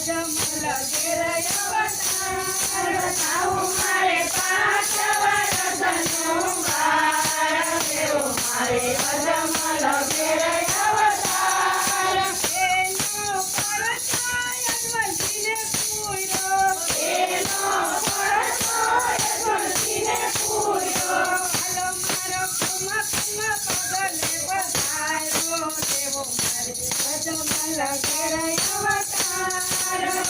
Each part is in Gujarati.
અજમલ ઘેર અવતાર બતાવું મારે 5 વર્ષનું બાળ દેવો મારે અજમલ ઘેર અવતાર એનો પરસો યજ્ઞજીને પૂર્યો એનો પરસો યજ્ઞજીને પૂર્યો હાલો મારો કુમા કુમા પગલે બધાયો દેવો મારે અજમલ ઘેર અવતાર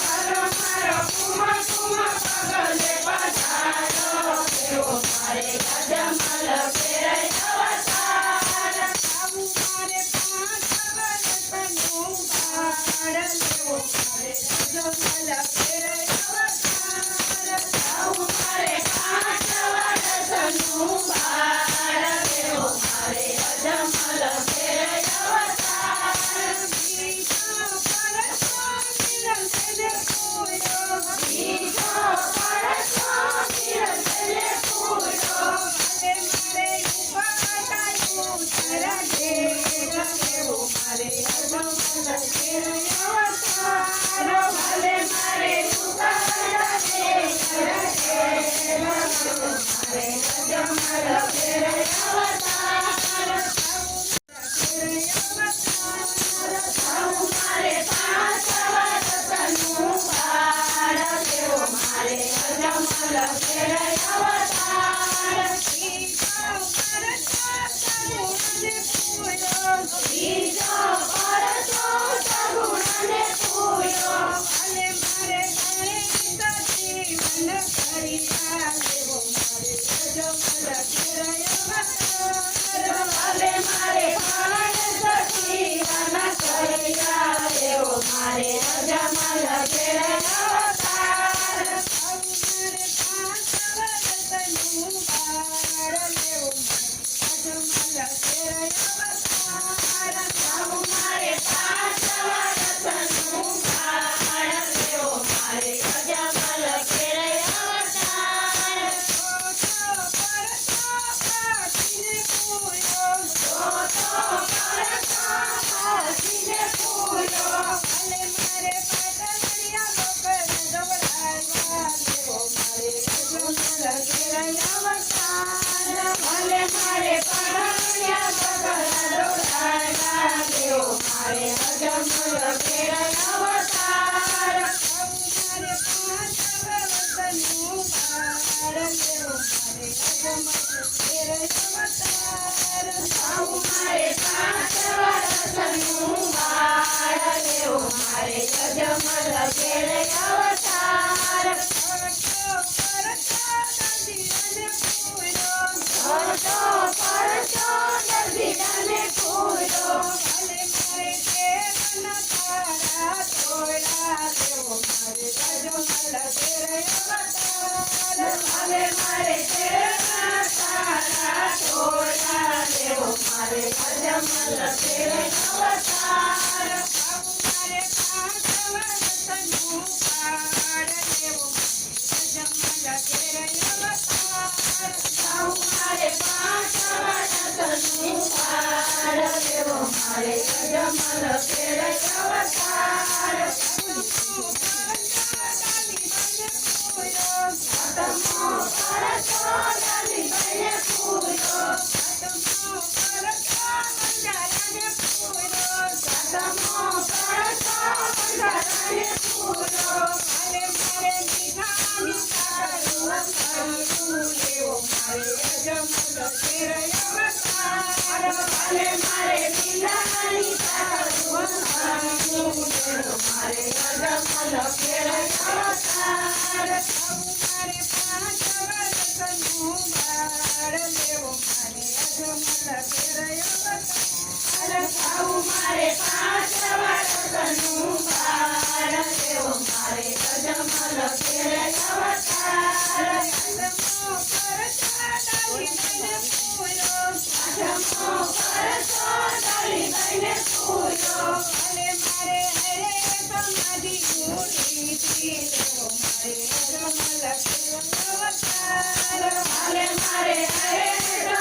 હાલો મારો કુમા કુમા પગલે બધાયો દેવો મારે અજમલ ઘેર અવતાર આવું મારે 5 વર્ષનું બાળ દેવો મારે અજમલ ઘેર અવતાર આવું મારે 5 વર્ષનું બાળ દેવો મારે અજમલ ઘેર અવતાર બીજો પરસો નિરંજને પૂર્યો બીજો પરસો નિરંજને પૂર્યો ભલે મારે ઉપાડાયું તારા ઘેર દેવો મારે અજમલ ઘેર અવતાર ભલે મારે ઉપાડાયું તારા ઘેર દેવો મારે અજમલ ઘેર અવતાર આવું મારે 5 વર્ષનું બાળ દેવો મારે અજમલ ઘેર અવતાર બીજો પરસો સગુણને પૂર્યો બીજો પરસો સગુણને પૂર્યો ભલે મારે ગણિત જીવન કર્યા દેવો મારે અજમલ ઘેર અવતાર ભલે મારે ગણિત જીવન કર્યા દેવો મારે અજમલ ઘેર અવતાર આવું મારે 5 વર્ષનું બાળ દેવો મારે અજમલ ઘેર અવતાર આવું મારે 5 વર્ષનું બાળ દેવો મારે અજમલ ઘેર અવતાર તો પરસો કાઢીને પૂર્યો તો પરસો કાઢીને પૂર્યો ભલે મારે પાટણિયા બપોર દોડાવ્યા દેવો મારે અજમલ ઘેર અવતાર ભલે મારે પાટણિયા બપોર દોડાવ્યા દેવો મારે અજમલ ઘેર અવતાર આવું મારે 5 વર્ષનું બાળ દેવો મારે અજમલ ઘેર અવતાર આવું મારે 5 વર્ષનું બાળ દેવો મારે અજમલ ઘેર અવતાર પરસો દર્દીને પૂર્યો પરસો દર્દીને પૂર્યો ભલે મારે કેવન તારા તોડા દેવો મારે અજમલ ઘેર અવતાર ભલે મારે કેવન તારા તોડા દેવો મારે અજમલ ઘેર અવતાર આવું મારે 5 વર્ષનું બાળ દેવો અજમલ ઘેર અવતાર આવું મારે 5 વર્ષનું બાળ દેવો મારે અજમલ ઘેર અવતાર આઠમો પરસો ડાલીબાઈને પૂર્યો આઠમો પરસો બંધારાને પૂર્યો સાતમો પરસો બંધારાને પૂર્યો ભલે મારે મીઠા મીઠા કરું દેવો મારે અજમલ ઘેર અવતાર ભલે મારે મીઠા મીઠા કરું દેવો મારે અજમલ ઘેર અવતાર આવું મારે 5 વર્ષનું બાળ દેવો મારે અજમલ ઘેર અવતાર આવું મારે 5 વર્ષનું બાળ દેવો મારે અજમલ ઘેર અવતાર આઠમો પરસો ડાલીબાઈને પૂર્યો આઠમો પરસો ડાલીબાઈને પૂર્યો ભલે મારે હરે સમાધિ ઉઠી દેવો મારે અજમલ ઘેર અવતાર ભલે મારે હરે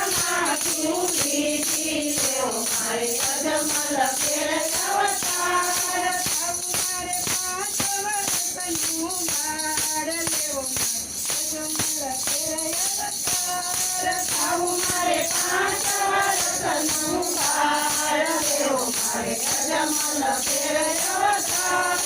સમાધિ ઉઠી દેવો મારે અજમલ ઘેર અવતાર આવું મારે 5 વર્ષ કમલ ફેરવ્યો હતા